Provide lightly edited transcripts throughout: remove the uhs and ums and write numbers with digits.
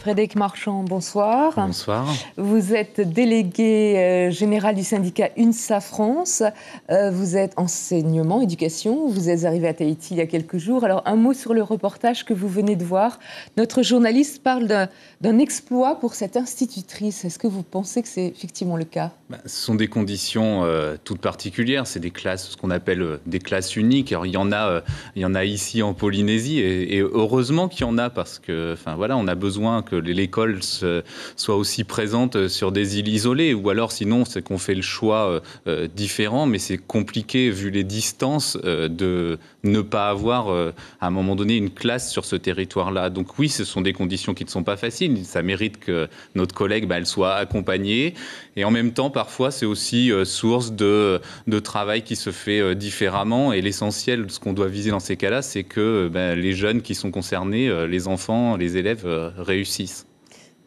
Frédéric Marchand, bonsoir. Bonsoir. Vous êtes délégué général du syndicat UNSA France. Vous êtes enseignement, éducation. Vous êtes arrivé à Tahiti il y a quelques jours. Alors, un mot sur le reportage que vous venez de voir. Notre journaliste parle d'un exploit pour cette institutrice. Est-ce que vous pensez que c'est effectivement le cas ? Ce sont des conditions toutes particulières. C'est des classes, ce qu'on appelle des classes uniques. Alors, il y en a ici en Polynésie et heureusement qu'il y en a parce que, on a besoin que l'école soit aussi présente sur des îles isolées, ou alors sinon c'est qu'on fait le choix différent, mais c'est compliqué vu les distances de ne pas avoir à un moment donné une classe sur ce territoire-là. Donc oui, ce sont des conditions qui ne sont pas faciles. Ça mérite que notre collègue elle soit accompagnée, et en même temps parfois c'est aussi source de travail qui se fait différemment, et l'essentiel de ce qu'on doit viser dans ces cas-là, c'est que les jeunes qui sont concernés, les enfants, les élèves réussissent.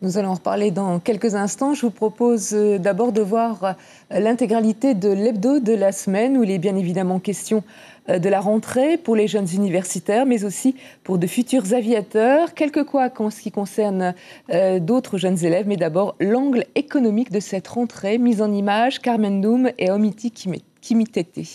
Nous allons en reparler dans quelques instants. Je vous propose d'abord de voir l'intégralité de l'hebdo de la semaine, où il est bien évidemment question de la rentrée pour les jeunes universitaires, mais aussi pour de futurs aviateurs. Quelques couacs en ce qui concerne d'autres jeunes élèves, mais d'abord l'angle économique de cette rentrée, mise en image Carmen Doum et Omiti Kimitete.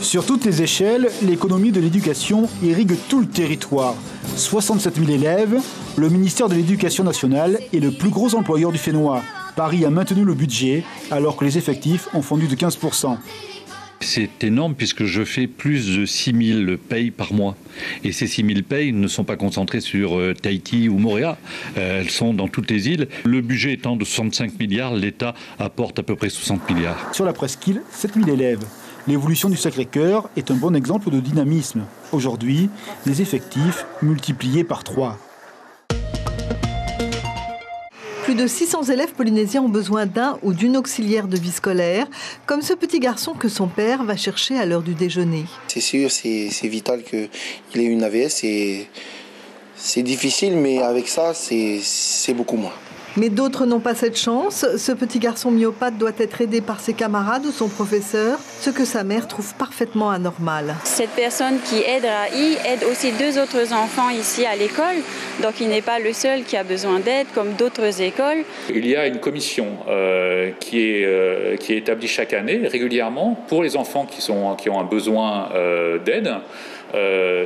Sur toutes les échelles, l'économie de l'éducation irrigue tout le territoire. 67 000 élèves, le ministère de l'Éducation nationale est le plus gros employeur du Fénois. Paris a maintenu le budget alors que les effectifs ont fondu de 15%. C'est énorme puisque je fais plus de 6 000 payes par mois. Et ces 6 000 payes ne sont pas concentrées sur Tahiti ou Moorea. Elles sont dans toutes les îles. Le budget étant de 65 milliards, l'État apporte à peu près 60 milliards. Sur la presqu'île, 7 000 élèves. L'évolution du Sacré-Cœur est un bon exemple de dynamisme. Aujourd'hui, les effectifs multipliés par 3. Plus de 600 élèves polynésiens ont besoin d'un ou d'une auxiliaire de vie scolaire, comme ce petit garçon que son père va chercher à l'heure du déjeuner. C'est sûr, c'est vital qu'il ait une AVS. C'est difficile, mais avec ça, c'est beaucoup moins. Mais d'autres n'ont pas cette chance. Ce petit garçon myopathe doit être aidé par ses camarades ou son professeur, ce que sa mère trouve parfaitement anormal. Cette personne qui aide Rahi aide aussi 2 autres enfants ici à l'école, donc il n'est pas le seul qui a besoin d'aide comme d'autres écoles. Il y a une commission qui est établie chaque année régulièrement pour les enfants qui ont un besoin d'aide.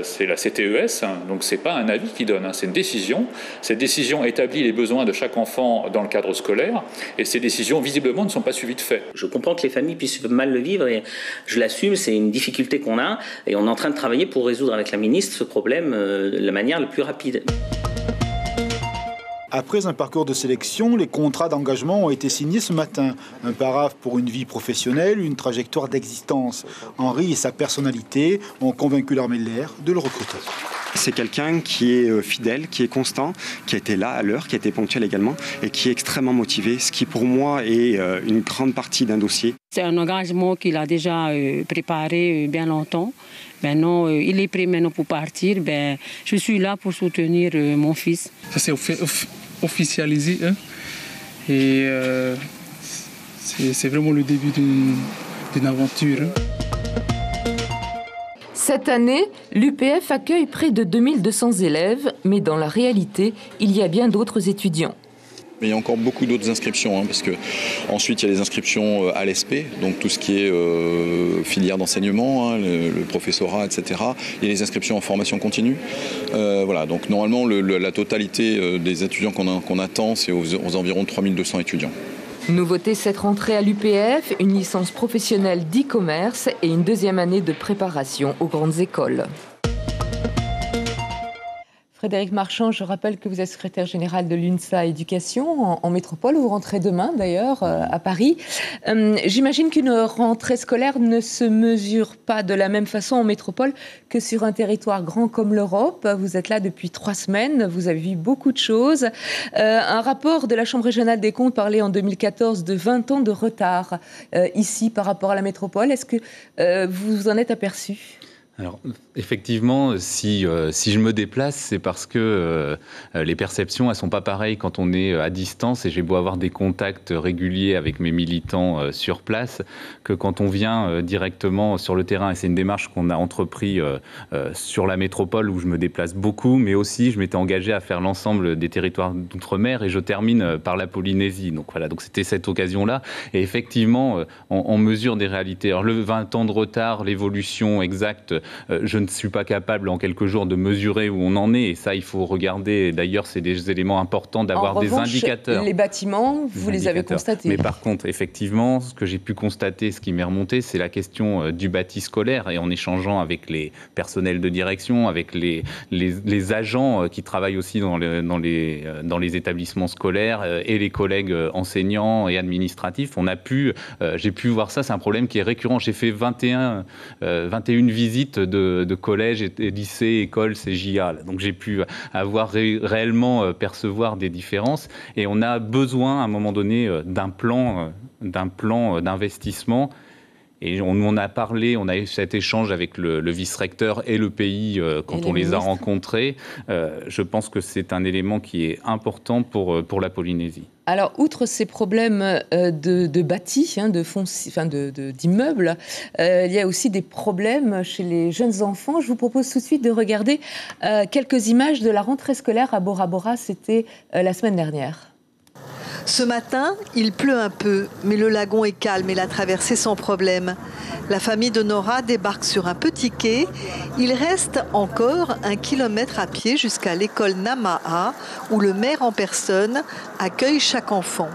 C'est la CTES, donc c'est pas un avis qui donne, c'est une décision. Cette décision établit les besoins de chaque enfant dans le cadre scolaire, et ces décisions visiblement ne sont pas suivies de fait. Je comprends que les familles puissent mal le vivre et je l'assume, c'est une difficulté qu'on a et on est en train de travailler pour résoudre avec la ministre ce problème de la manière la plus rapide. Après un parcours de sélection, les contrats d'engagement ont été signés ce matin. Un paraphe pour une vie professionnelle, une trajectoire d'existence. Henri et sa personnalité ont convaincu l'armée de l'air de le recruter. C'est quelqu'un qui est fidèle, qui est constant, qui a été là à l'heure, qui a été ponctuel également et qui est extrêmement motivé, ce qui pour moi est une grande partie d'un dossier. C'est un engagement qu'il a déjà préparé bien longtemps. Maintenant, il est prêt maintenant pour partir. Je suis là pour soutenir mon fils. Ça s'est officialisé et c'est vraiment le début d'une aventure. Cette année, l'UPF accueille près de 2200 élèves, mais dans la réalité, il y a bien d'autres étudiants. Mais il y a encore beaucoup d'autres inscriptions, parce que ensuite il y a les inscriptions à l'ESP, donc tout ce qui est filière d'enseignement, le professorat, etc. Il y a les inscriptions en formation continue. Donc normalement la totalité des étudiants qu'on attend, c'est aux environs de 3200 étudiants. Nouveauté cette rentrée à l'UPF, une licence professionnelle d'e-commerce et une 2e année de préparation aux grandes écoles. Frédéric Marchand, je rappelle que vous êtes secrétaire général de l'UNSA Éducation en métropole. Vous rentrez demain d'ailleurs à Paris. J'imagine qu'une rentrée scolaire ne se mesure pas de la même façon en métropole que sur un territoire grand comme l'Europe. Vous êtes là depuis 3 semaines, vous avez vu beaucoup de choses. Un rapport de la Chambre régionale des comptes parlait en 2014 de 20 ans de retard ici par rapport à la métropole. Est-ce que vous vous en êtes aperçu ? Alors, effectivement, si je me déplace, c'est parce que les perceptions, elles sont pas pareilles quand on est à distance, et j'ai beau avoir des contacts réguliers avec mes militants sur place, que quand on vient directement sur le terrain. Et c'est une démarche qu'on a entrepris sur la métropole, où je me déplace beaucoup, mais aussi je m'étais engagé à faire l'ensemble des territoires d'outre-mer, et je termine par la Polynésie. Donc voilà, donc c'était cette occasion-là. Et effectivement, on mesure des réalités. Alors, le 20 ans de retard, l'évolution exacte, je ne suis pas capable en quelques jours de mesurer où on en est, et ça il faut regarder. D'ailleurs, c'est des éléments importants d'avoir des indicateurs. Les bâtiments, vous les avez constatés. Mais par contre, effectivement, ce que j'ai pu constater, ce qui m'est remonté, c'est la question du bâti scolaire, et en échangeant avec les personnels de direction, avec les agents qui travaillent aussi dans les établissements scolaires, et les collègues enseignants et administratifs, j'ai pu voir ça. C'est un problème qui est récurrent. J'ai fait 21 visites de collèges et lycées, écoles, CJA. Donc j'ai pu réellement percevoir des différences, et on a besoin à un moment donné d'un plan d'investissement. Et on en a parlé, on a eu cet échange avec le vice-recteur et le pays quand on les a rencontrés. Je pense que c'est un élément qui est important pour la Polynésie. Alors, outre ces problèmes de bâti, d'immeubles, il y a aussi des problèmes chez les jeunes enfants. Je vous propose tout de suite de regarder quelques images de la rentrée scolaire à Bora Bora. C'était la semaine dernière. Ce matin, il pleut un peu, mais le lagon est calme et la traversée sans problème. La famille de Nora débarque sur un petit quai. Il reste encore 1 kilomètre à pied jusqu'à l'école Namaha, où le maire en personne accueille chaque enfant.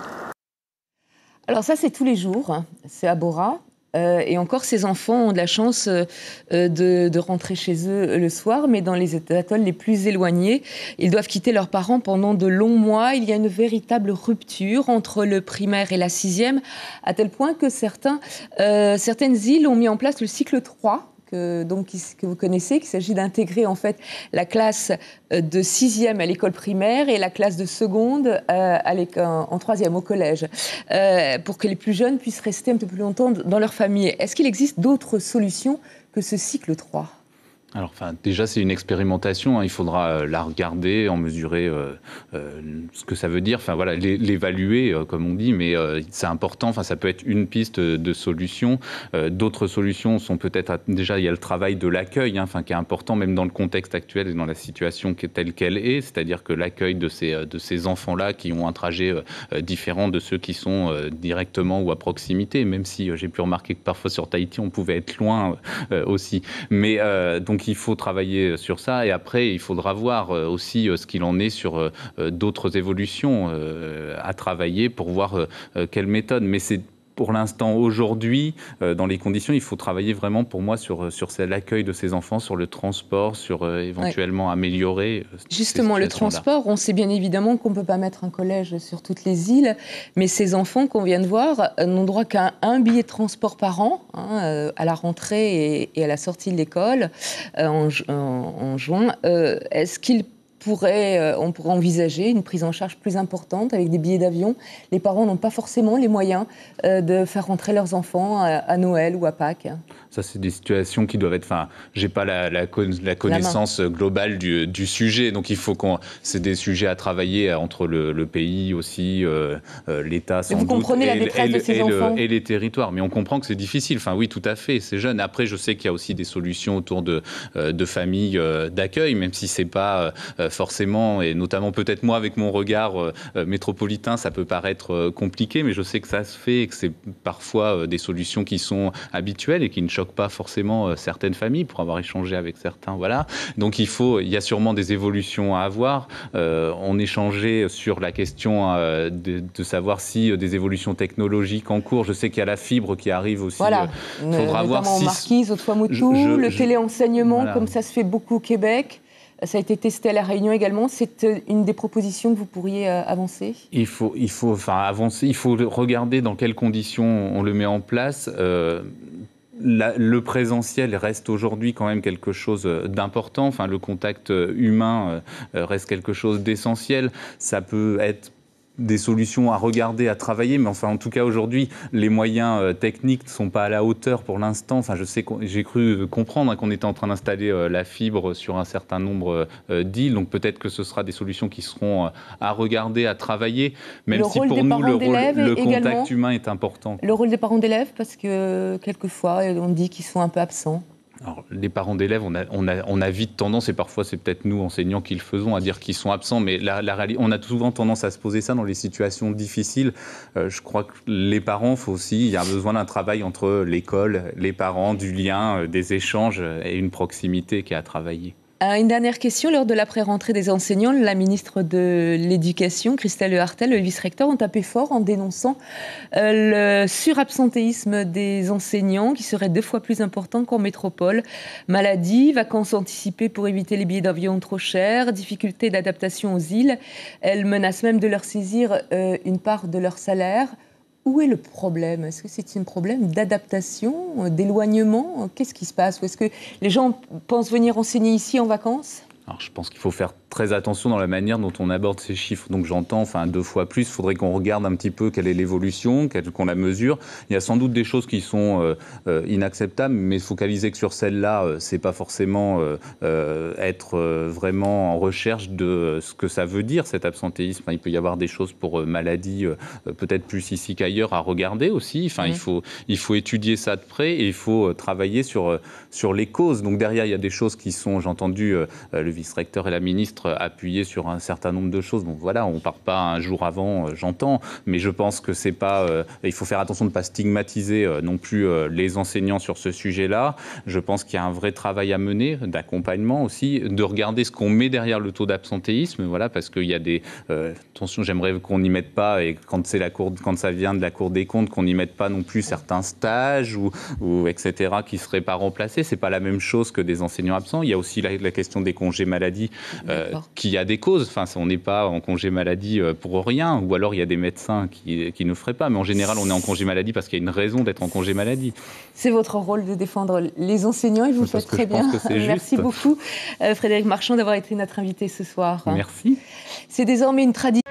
Alors ça, c'est tous les jours, c'est à Bora. Et encore, ces enfants ont de la chance de rentrer chez eux le soir, mais dans les atolls les plus éloignés, ils doivent quitter leurs parents pendant de longs mois. Il y a une véritable rupture entre le primaire et la 6e, à tel point que certaines îles ont mis en place le cycle 3, que vous connaissez, qu'il s'agit d'intégrer en fait la classe de 6e à l'école primaire et la classe de seconde en 3e au collège, pour que les plus jeunes puissent rester un peu plus longtemps dans leur famille. Est-ce qu'il existe d'autres solutions que ce cycle 3 ? Alors, déjà, c'est une expérimentation. Il faudra la regarder, en mesurer ce que ça veut dire. L'évaluer, comme on dit. Mais c'est important. Ça peut être une piste de solution. D'autres solutions sont peut-être déjà, il y a le travail de l'accueil, qui est important, même dans le contexte actuel et dans la situation telle qu'elle est. C'est-à-dire que l'accueil de ces enfants-là qui ont un trajet différent de ceux qui sont directement ou à proximité. Même si j'ai pu remarquer que parfois sur Tahiti, on pouvait être loin aussi. Mais donc il faut travailler sur ça, et après il faudra voir aussi ce qu'il en est sur d'autres évolutions à travailler pour voir quelle méthode. Mais c'est pour l'instant, aujourd'hui, dans les conditions, il faut travailler vraiment pour moi sur l'accueil de ces enfants, sur le transport, sur éventuellement améliorer. Justement, le transport, on sait bien évidemment qu'on ne peut pas mettre un collège sur toutes les îles, mais ces enfants qu'on vient de voir n'ont droit qu'à un billet de transport par an, à la rentrée et à la sortie de l'école en juin. Est-ce qu'ils on pourrait envisager une prise en charge plus importante avec des billets d'avion? Les parents n'ont pas forcément les moyens de faire rentrer leurs enfants à Noël ou à Pâques. Ça, c'est des situations qui doivent être... j'ai pas la connaissance globale du sujet, donc il faut c'est des sujets à travailler entre le pays aussi, l'État sans doute. Vous comprenez la détresse de ces enfants et les territoires, mais on comprend que c'est difficile. Oui, tout à fait, c'est jeune. Après, je sais qu'il y a aussi des solutions autour de familles d'accueil, même si c'est pas forcément, et notamment peut-être moi avec mon regard métropolitain, ça peut paraître compliqué, mais je sais que ça se fait et que c'est parfois des solutions qui sont habituelles et qui ne choquent pas forcément certaines familles, pour avoir échangé avec certains. Voilà. Donc il y a sûrement des évolutions à avoir. On échangeait sur la question de savoir si des évolutions technologiques en cours. Je sais qu'il y a la fibre qui arrive aussi. Voilà. Faudra voir si Marquise, Otouamoutou, le téléenseignement, voilà, comme ça se fait beaucoup au Québec. Ça a été testé à La Réunion également. C'est une des propositions que vous pourriez avancer? Il faut avancer. Il faut regarder dans quelles conditions on le met en place. Le présentiel reste aujourd'hui quand même quelque chose d'important. Le contact humain reste quelque chose d'essentiel. Ça peut être des solutions à regarder, à travailler, mais enfin en tout cas aujourd'hui les moyens techniques ne sont pas à la hauteur pour l'instant. Enfin j'ai cru comprendre qu'on était en train d'installer la fibre sur un certain nombre d'îles, donc peut-être que ce sera des solutions qui seront à regarder, à travailler, même si pour nous le contact humain est important. Le rôle des parents d'élèves, parce que quelquefois on dit qu'ils sont un peu absents. Alors, les parents d'élèves, on a vite tendance, et parfois c'est peut-être nous enseignants qui le faisons, à dire qu'ils sont absents, mais on a souvent tendance à se poser ça dans les situations difficiles. Je crois que les parents, il y a besoin d'un travail entre l'école, les parents, du lien, des échanges et une proximité qui est à travailler. Une dernière question. Lors de la pré-rentrée des enseignants, la ministre de l'Éducation, Christelle Lehartel, le vice-recteur, ont tapé fort en dénonçant le surabsentéisme des enseignants qui serait 2 fois plus important qu'en métropole. Maladies, vacances anticipées pour éviter les billets d'avion trop chers, difficultés d'adaptation aux îles. Elles menacent même de leur saisir une part de leur salaire. Où est le problème? Est-ce que c'est un problème d'adaptation, d'éloignement? Qu'est-ce qui se passe? Ou est-ce que les gens pensent venir enseigner ici en vacances? Alors, je pense qu'il faut faire très attention dans la manière dont on aborde ces chiffres. Donc j'entends, 2 fois plus, il faudrait qu'on regarde un petit peu quelle est l'évolution, qu'on la mesure. Il y a sans doute des choses qui sont inacceptables, mais focaliser que sur celle-là, c'est pas forcément être vraiment en recherche de ce que ça veut dire, cet absentéisme. Il peut y avoir des choses pour maladies, peut-être plus ici qu'ailleurs, à regarder aussi. Il faut étudier ça de près et il faut travailler sur les causes. Donc derrière, il y a des choses qui sont, j'ai entendu le vice-recteur et la ministre appuyer sur un certain nombre de choses. Donc voilà, on ne part pas un jour avant, j'entends, mais je pense que c'est pas... il faut faire attention de ne pas stigmatiser non plus les enseignants sur ce sujet-là. Je pense qu'il y a un vrai travail à mener, d'accompagnement aussi, de regarder ce qu'on met derrière le taux d'absentéisme, voilà, parce qu'il y a des... attention, j'aimerais qu'on n'y mette pas, et quand ça vient de la Cour des comptes, qu'on n'y mette pas non plus certains stages ou etc., qui ne seraient pas remplacés. C'est pas la même chose que des enseignants absents. Il y a aussi la question des congés maladie, qui a des causes. On n'est pas en congé maladie pour rien, ou alors il y a des médecins qui ne feraient pas, mais en général on est en congé maladie parce qu'il y a une raison d'être en congé maladie. C'est votre rôle de défendre les enseignants et vous le faites très bien. Merci beaucoup Frédéric Marchand d'avoir été notre invité ce soir. Merci. C'est désormais une tradition.